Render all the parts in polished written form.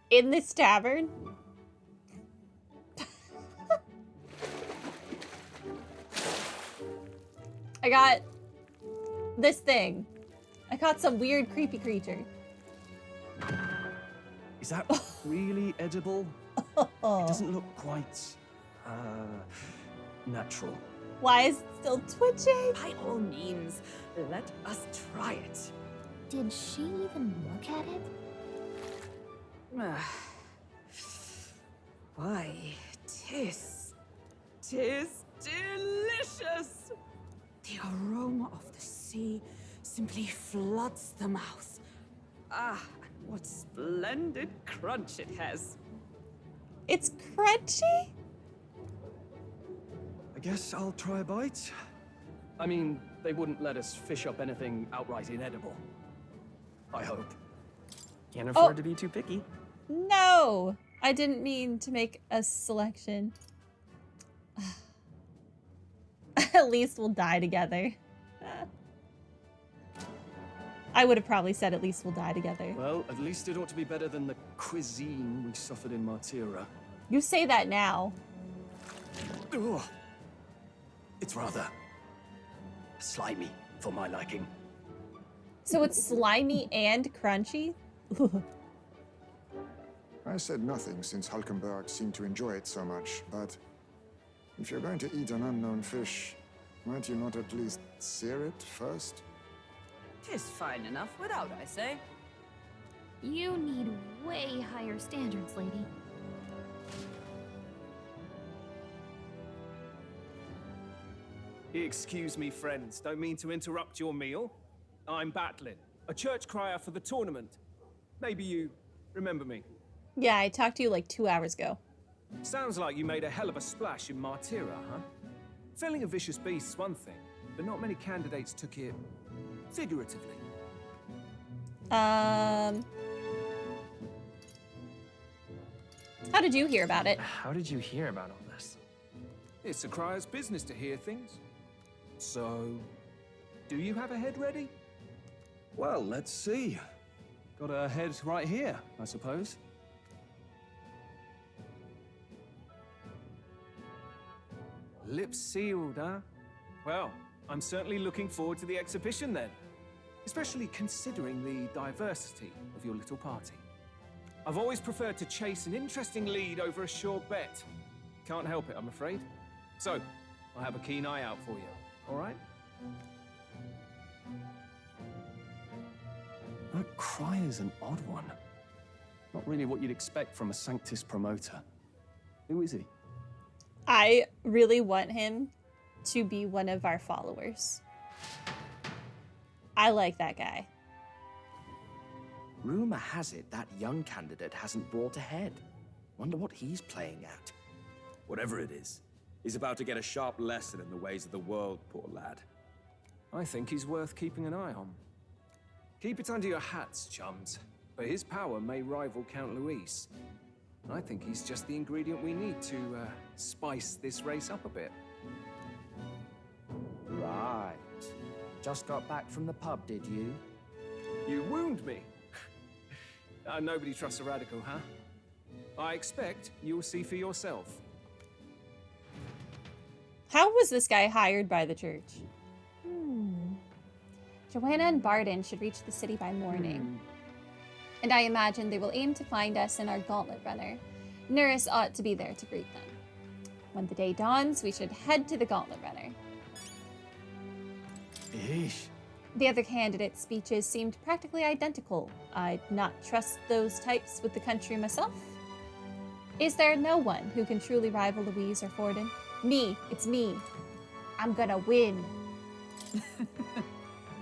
In this tavern? I got this thing. I caught some weird, creepy creature. Is that really edible? It doesn't look quite, natural. Why is it still twitching? By all means, let us try it. Did she even look at it? Why, tis delicious. The aroma of the sea simply floods the mouth. Ah, and what splendid crunch it has. It's crunchy? I guess I'll try a bite. I mean, they wouldn't let us fish up anything outright inedible. I hope. Can't afford to be too picky. No! I didn't mean to make a selection. At least we'll die together. I would have probably said at least we'll die together. Well, at least it ought to be better than the cuisine we suffered in Martira. You say that now. Ugh. It's rather slimy for my liking. So it's slimy and crunchy? I said nothing since Hulkenberg seemed to enjoy it so much, but if you're going to eat an unknown fish, might you not at least sear it first? 'Tis fine enough without, I say. You need way higher standards, lady. Excuse me, friends. Don't mean to interrupt your meal. I'm Batlin, a church crier for the tournament. Maybe you remember me. Yeah, I talked to you like 2 hours ago. Sounds like you made a hell of a splash in Martira, huh? Felling a vicious beast's one thing, but not many candidates took it figuratively. How did you hear about it? How did you hear about all this? It's a crier's business to hear things. So, do you have a head ready? Well, let's see. Got a head right here, I suppose. Lips sealed, huh? Well, I'm certainly looking forward to the exhibition then. Especially considering the diversity of your little party. I've always preferred to chase an interesting lead over a sure bet. Can't help it, I'm afraid. So, I'll have a keen eye out for you, all right? That cry is an odd one. Not really what you'd expect from a Sanctus promoter. Who is he? I really want him to be one of our followers. I like that guy. Rumor has it that young candidate hasn't brought ahead. Wonder what he's playing at. Whatever it is, he's about to get a sharp lesson in the ways of the world, poor lad. I think he's worth keeping an eye on. Keep it under your hats, chums, but his power may rival Count Luis. I think he's just the ingredient we need to spice this race up a bit. Right. Just got back from the pub, did you? You wound me. Nobody trusts a radical, huh? I expect you'll see for yourself. How was this guy hired by the church? Joanna and Barden should reach the city by morning. And I imagine they will aim to find us in our gauntlet runner. Nuris ought to be there to greet them. When the day dawns, we should head to the gauntlet runner. Eesh. The other candidates' speeches seemed practically identical. I'd not trust those types with the country myself. Is there no one who can truly rival Louise or Forden? Me. It's me. I'm gonna win.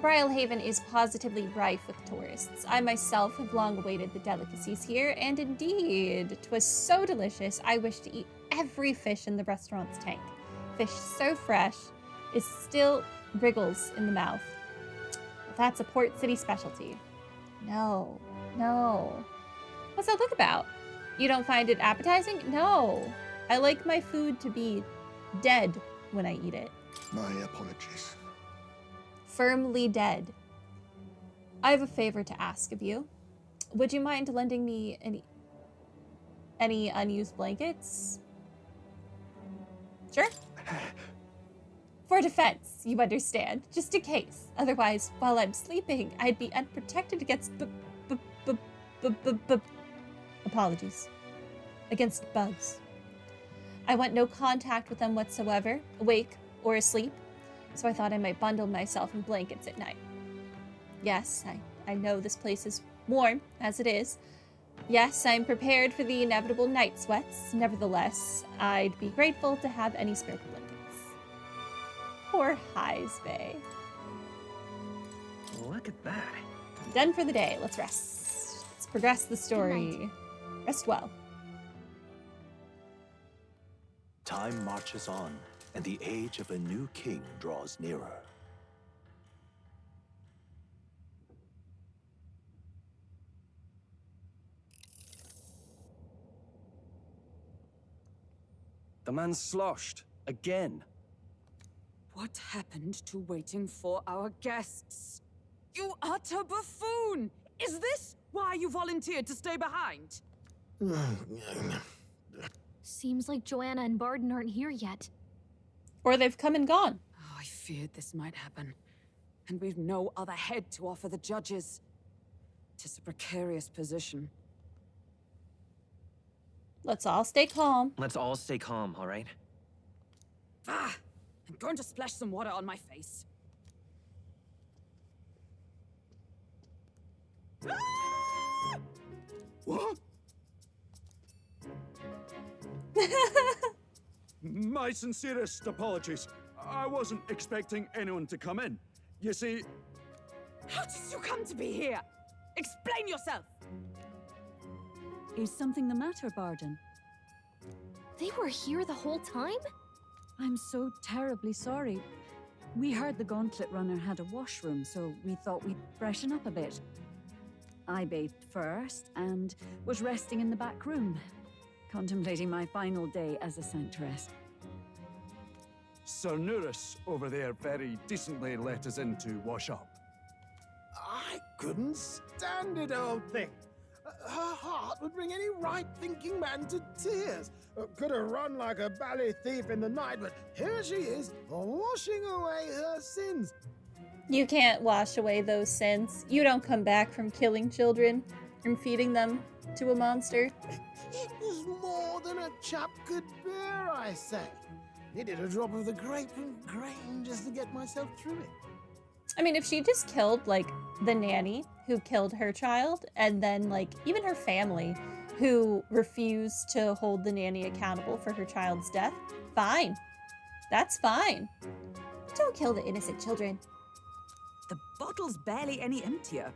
Brylehaven is positively rife with tourists. I myself have long awaited the delicacies here, and indeed, 'twas so delicious I wish to eat every fish in the restaurant's tank. Fish so fresh, it still wriggles in the mouth. That's a Port City specialty. No. What's that look about? You don't find it appetizing? No. I like my food to be dead when I eat it. My apologies. Firmly dead. I have a favor to ask of you. Would you mind lending me Any unused blankets? Sure. For defense, you understand, just in case. Otherwise, while I'm sleeping, I'd be unprotected against apologies. Against bugs. I want no contact with them whatsoever, awake or asleep, so I thought I might bundle myself in blankets at night. Yes, I know this place is warm, as it is. Yes, I'm prepared for the inevitable night sweats. Nevertheless, I'd be grateful to have any spare blankets. Poor Highsbay. Look at that. Done for the day. Let's rest. Let's progress the story. Rest well. Time marches on, and the age of a new king draws nearer. The man's sloshed. Again. What happened to waiting for our guests? You utter buffoon! Is this why you volunteered to stay behind? Seems like Joanna and Barden aren't here yet. Or they've come and gone. Oh, I feared this might happen. And we've no other head to offer the judges. 'Tis a precarious position. Let's all stay calm. Let's all stay calm, all right? Ah! I'm going to splash some water on my face. What? My sincerest apologies. I wasn't expecting anyone to come in. You see... How did you come to be here? Explain yourself! Is something the matter, Barden? They were here the whole time? I'm so terribly sorry. We heard the Gauntlet Runner had a washroom, so we thought we'd freshen up a bit. I bathed first and was resting in the back room, contemplating my final day as a Centress. Sir Nuris over there very decently let us in to wash up. I couldn't stand it, old thing. Her heart would bring any right-thinking man to tears. Could have run like a ballet thief in the night, but here she is, washing away her sins. You can't wash away those sins. You don't come back from killing children and feeding them to a monster. It was more than a chap could bear, I say. Needed a drop of the grapefruit grain just to get myself through it. I mean, if she just killed, like, the nanny who killed her child, and then, like, even her family who refused to hold the nanny accountable for her child's death, fine. That's fine. Don't kill the innocent children. The bottle's barely any emptier.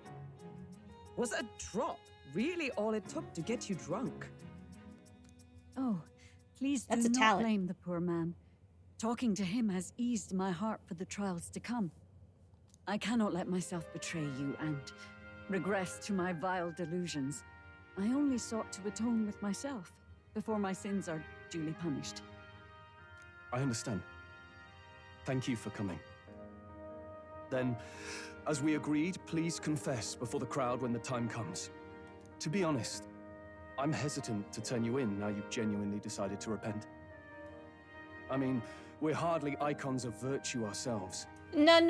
Was a drop really all it took to get you drunk? Oh, please That's do a not talent. blame the poor man. Talking to him has eased my heart for the trials to come. I cannot let myself betray you and regress to my vile delusions. I only sought to atone with myself before my sins are duly punished. I understand. Thank you for coming. Then, as we agreed, please confess before the crowd when the time comes. To be honest, I'm hesitant to turn you in now you've genuinely decided to repent. I mean, we're hardly icons of virtue ourselves. No.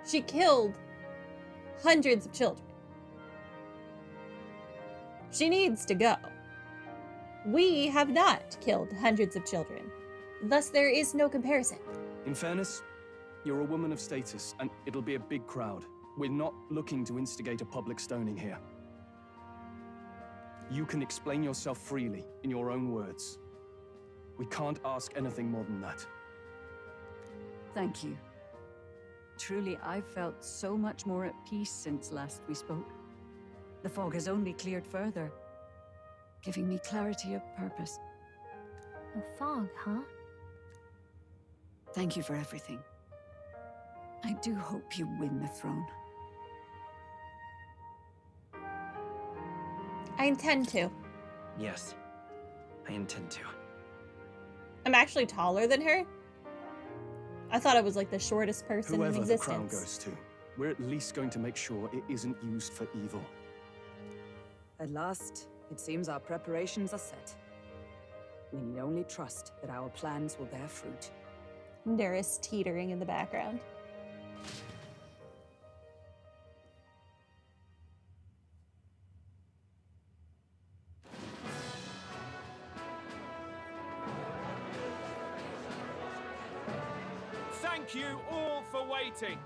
She killed hundreds of children. She needs to go. We have not killed hundreds of children. Thus, there is no comparison. In fairness, you're a woman of status, and it'll be a big crowd. We're not looking to instigate a public stoning here. You can explain yourself freely, in your own words. We can't ask anything more than that. Thank you. Truly, I've felt so much more at peace since last we spoke. The fog has only cleared further, giving me clarity of purpose. A fog, huh? Thank you for everything. I do hope you win the throne. I intend to. Yes, I intend to. I'm actually taller than her. I thought I was like the shortest person Whoever in the crown existence. goes to, we're at least going to make sure it isn't used for evil. At last, It seems our preparations are set. We need only trust that our plans will bear fruit. There is teetering in the background. Thank you all for waiting.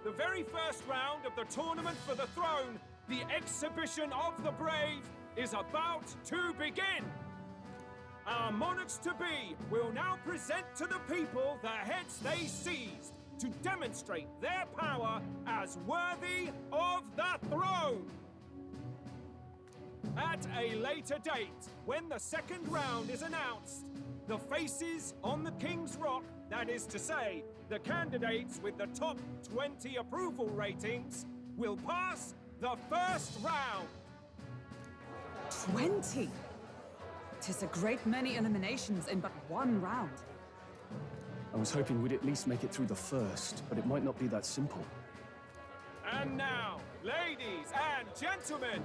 The very first round of the tournament for the throne, the exhibition of the brave, is about to begin. Our monarchs-to-be will now present to the people the heads they seized to demonstrate their power as worthy of the throne. At a later date, when the second round is announced, the faces on the King's Rock, that is to say, the candidates with the top 20 approval ratings, will pass the first round. 20! 'Tis a great many eliminations in but one round. I was hoping we'd at least make it through the first, but it might not be that simple. And now, ladies and gentlemen,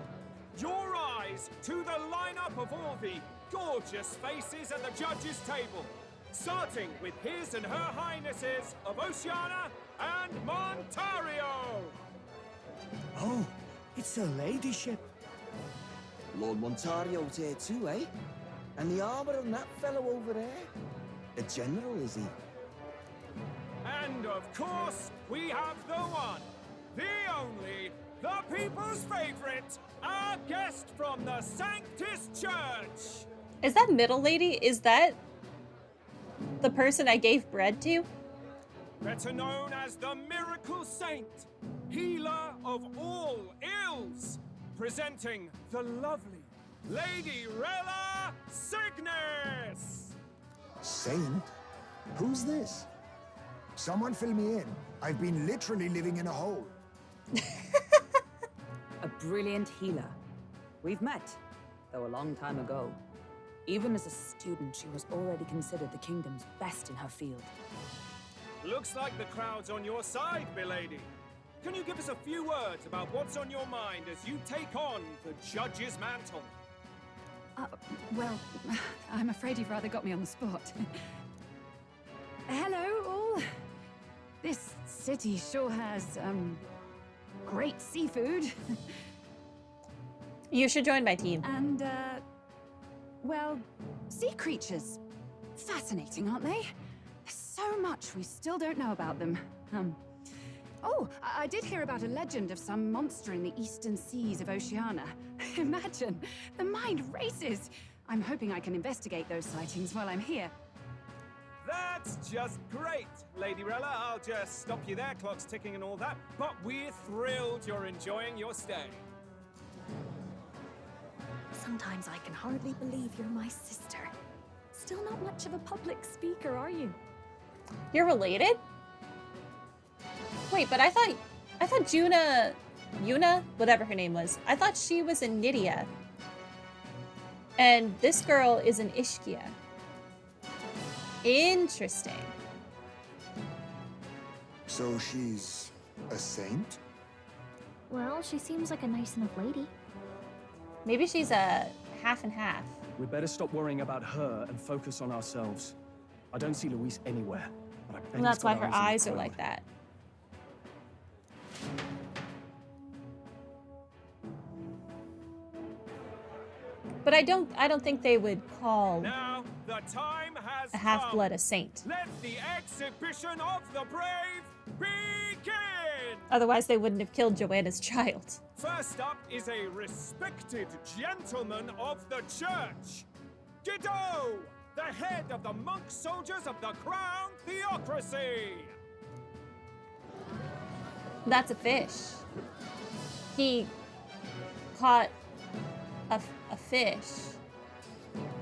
your eyes to the lineup of all the gorgeous faces at the judges' table, starting with His and Her Highnesses of Oceania and Montario. Oh, it's her ladyship. Lord Montario's here too, eh? And the armor on that fellow over there? A general, is he? And of course, we have the one, the only, the people's favorite, our guest from the Sanctus Church. Is that middle lady? Is that the person I gave bread to? Better known as the Miracle Saint, healer of all ills, presenting the lovely Lady Rella Cygnus! Saint? Who's this? Someone fill me in. I've been literally living in a hole. A brilliant healer. We've met, though a long time ago. Even as a student, she was already considered the kingdom's best in her field. Looks like the crowd's on your side, milady. Can you give us a few words about what's on your mind as you take on the judge's mantle? Well, I'm afraid you've rather got me on the spot. Hello, all. This city sure has, great seafood. You should join my team. And, well, sea creatures. Fascinating, aren't they? There's so much we still don't know about them. Oh, I did hear about a legend of some monster in the eastern seas of Oceania. Imagine, the mind races. I'm hoping I can investigate those sightings while I'm here. That's just great, Lady Rella. I'll just stop you there, clock's ticking and all that. But we're thrilled you're enjoying your stay. Sometimes I can hardly believe you're my sister. Still not much of a public speaker, are you? You're related? Wait, but I thought Yuna, whatever her name was, I thought she was in Nydia. And this girl is an Ishkia. Interesting. So she's a saint? Well, she seems like a nice enough lady. Maybe she's a half and half. We'd better stop worrying about her and focus on ourselves. I don't see Louise anywhere, but I bet And that's he's why got her on the eyes are crowd. like that. But I don't think they would call Now, the time has a half-blood a saint. Let the exhibition of the brave begin! Otherwise, they wouldn't have killed Joanna's child. First up is a respected gentleman of the church. Guido, the head of the monk soldiers of the Crown Theocracy. That's a fish. He caught a fish.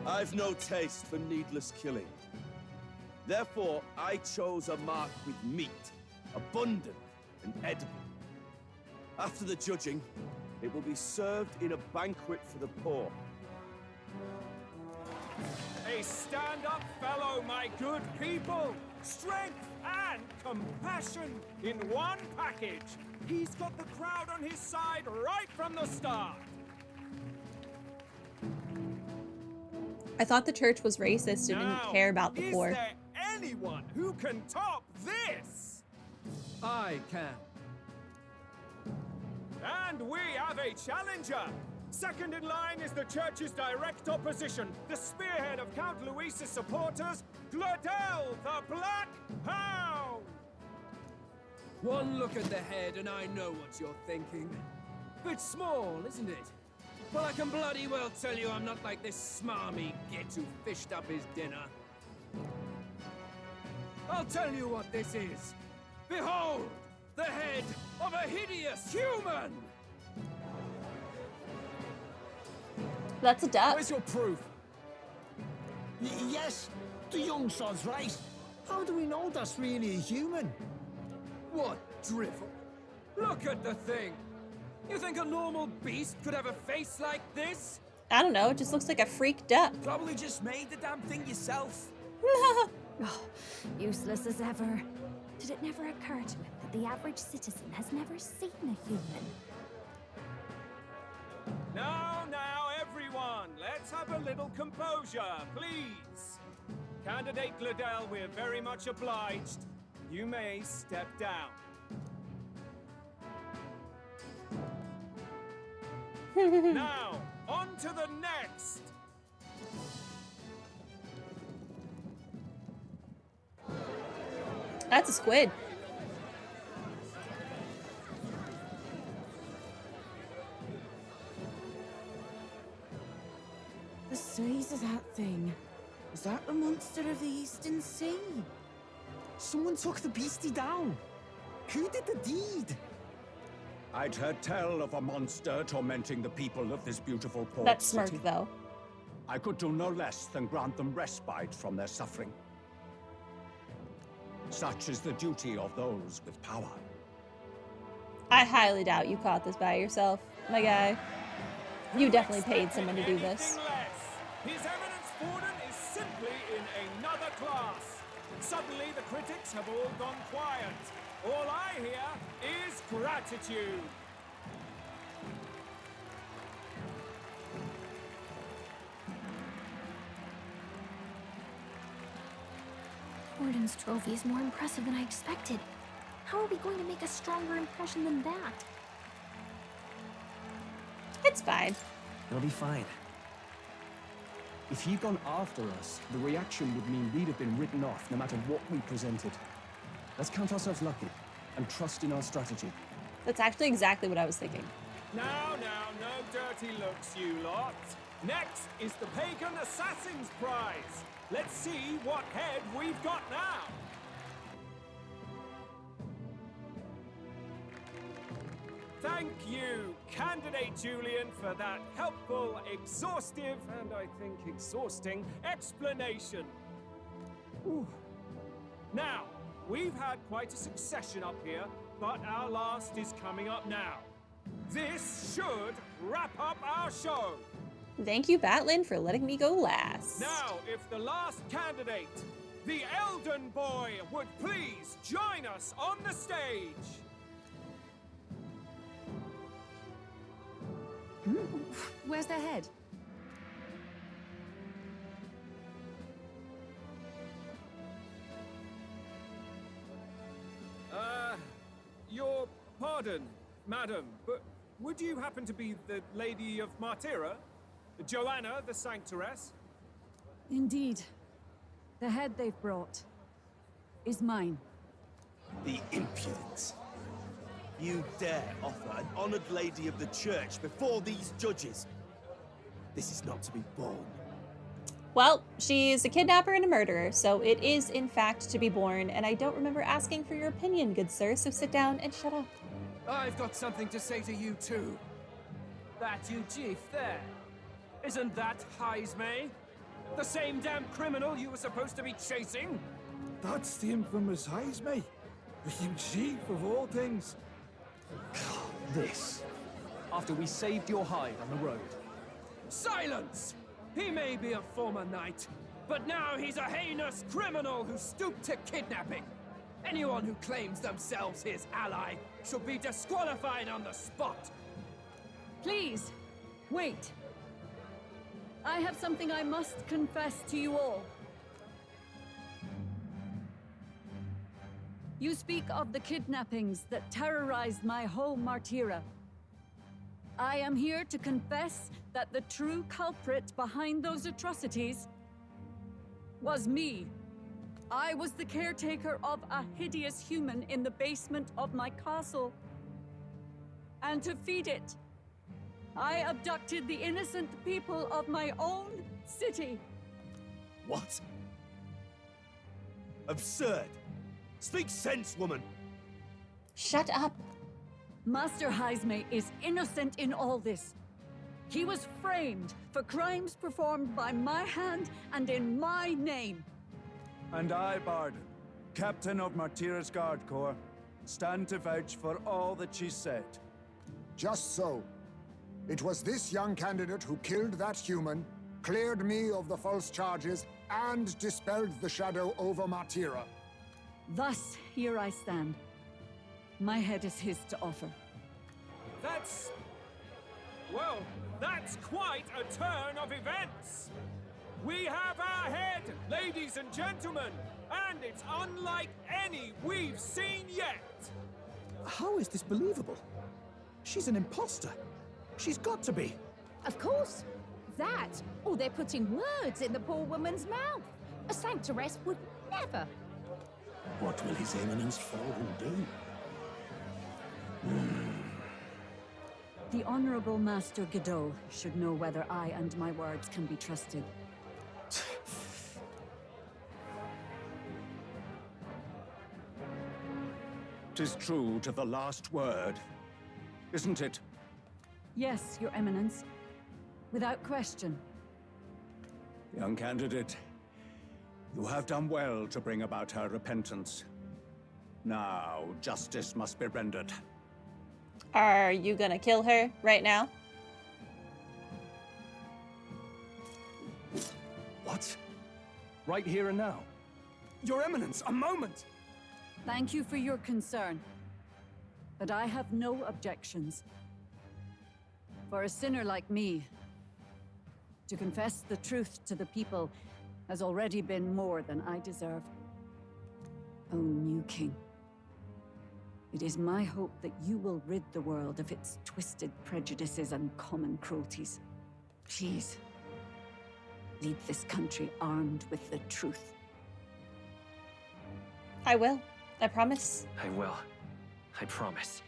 I've no taste for needless killing. Therefore, I chose a mark with meat, abundant and edible. After the judging, it will be served in a banquet for the poor. A stand-up fellow, my good people. Strength and compassion in one package. He's got the crowd on his side right from the start. I thought the church was racist and didn't care about the poor. Is there anyone who can top this? I can. And we have a challenger. Second in line is the church's direct opposition, the spearhead of Count Luis's supporters, Gladel the Black Hound. One look at the head and I know what you're thinking. Bit small, isn't it? Well, I can bloody well tell you I'm not like this smarmy git who fished up his dinner. I'll tell you what this is. Behold, the head of a hideous human! That's a duck. Where's your proof? Yes, the young sod's right. How do we know that's really a human? What drivel? Look at the thing! You think a normal beast could have a face like this? I don't know, it just looks like a freak duck. Probably just made the damn thing yourself. Oh, useless as ever. Did it never occur to him that the average citizen has never seen a human? Now, everyone, let's have a little composure, please. Candidate Gladel, we're very much obliged. You may step down. Now, on to the next. That's a squid. The size of that thing. Is that the monster of the Eastern Sea? Someone took the beastie down. Who did the deed? I'd heard tell of a monster tormenting the people of this beautiful port That smirk, city. though. I could do no less than grant them respite from their suffering. Such is the duty of those with power. I highly doubt you caught this by yourself, my guy. You definitely paid someone to do this. His Eminence Forden is simply in another class. Suddenly the critics have all gone quiet. All I hear is gratitude. Forden's trophy is more impressive than I expected. How are we going to make a stronger impression than that? It's fine. It'll be fine. If he'd gone after us, the reaction would mean we'd have been written off no matter what we presented. Let's count ourselves lucky and trust in our strategy. That's actually exactly what I was thinking. Now, no dirty looks, you lot. Next is the Pagan Assassin's Prize. Let's see what head we've got now. Thank you, Candidate Julian, for that helpful, exhaustive, and I think exhausting explanation. Ooh. Now, we've had quite a succession up here, but our last is coming up now. This should wrap up our show. Thank you, Batlin, for letting me go last. Now, if the last candidate, the Elden Boy, would please join us on the stage. Where's the head? Your pardon, madam, but would you happen to be the Lady of Martyra? Joanna, the Sanctoress? Indeed. The head they've brought is mine. The impudence. You dare offer an honored lady of the church before these judges. This is not to be borne. Well, she's a kidnapper and a murderer, so it is, in fact, to be borne, and I don't remember asking for your opinion, good sir, so sit down and shut up. I've got something to say to you too. That you chief there. Isn't that Heismay? The same damn criminal you were supposed to be chasing? That's the infamous Heismay. The chief of all things. This. After we saved your hide on the road. Silence! He may be a former knight, but now he's a heinous criminal who stooped to kidnapping. Anyone who claims themselves his ally should be disqualified on the spot. Please, wait. I have something I must confess to you all. You speak of the kidnappings that terrorized my home, Martira. I am here to confess that the true culprit behind those atrocities was me. I was the caretaker of a hideous human in the basement of my castle. And to feed it, I abducted the innocent people of my own city. What? Absurd! Speak sense, woman! Shut up. Master Heisme is innocent in all this. He was framed for crimes performed by my hand and in my name. And I, Barden, captain of Martira's Guard Corps, stand to vouch for all that she said. Just so. It was this young candidate who killed that human, cleared me of the false charges, and dispelled the shadow over Martira. Thus, here I stand. My head is his to offer. That's... well, that's quite a turn of events! We have our head, ladies and gentlemen, and it's unlike any we've seen yet! How is this believable? She's an imposter. She's got to be. Of course. That, or they're putting words in the poor woman's mouth. A sanctoress would never. What will His Eminence Fallen do? The Honorable Master Godot should know whether I and my words can be trusted. 'Tis true to the last word, isn't it? Yes, Your Eminence. Without question. Young candidate, you have done well to bring about her repentance. Now, justice must be rendered. Are you gonna kill her right now? What? Right here and now? Your Eminence, a moment! Thank you for your concern. But I have no objections. For a sinner like me, to confess the truth to the people has already been more than I deserve. O new king, it is my hope that you will rid the world of its twisted prejudices and common cruelties. Please, lead this country armed with the truth. I will. I promise. I will. I promise.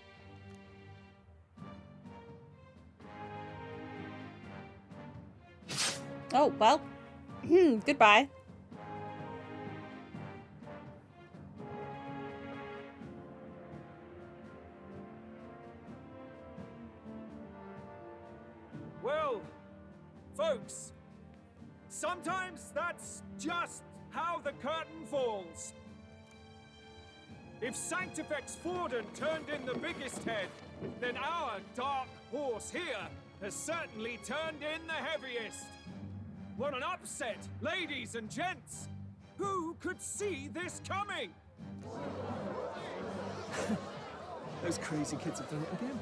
Oh, well. Goodbye. Well, folks, sometimes that's just how the curtain falls. If Sanctifex Forden turned in the biggest head, then our dark horse here has certainly turned in the heaviest. What an upset, ladies and gents! Who could see this coming? Those crazy kids have done it again.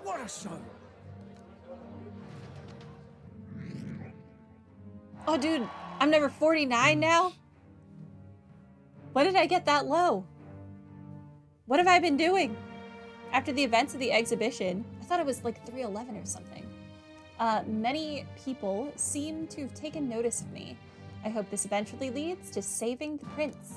What a show! Oh, dude, I'm number 49 now? When did I get that low? What have I been doing? After the events of the exhibition, I thought it was like 311 or something. Many people seem to have taken notice of me. I hope this eventually leads to saving the prince.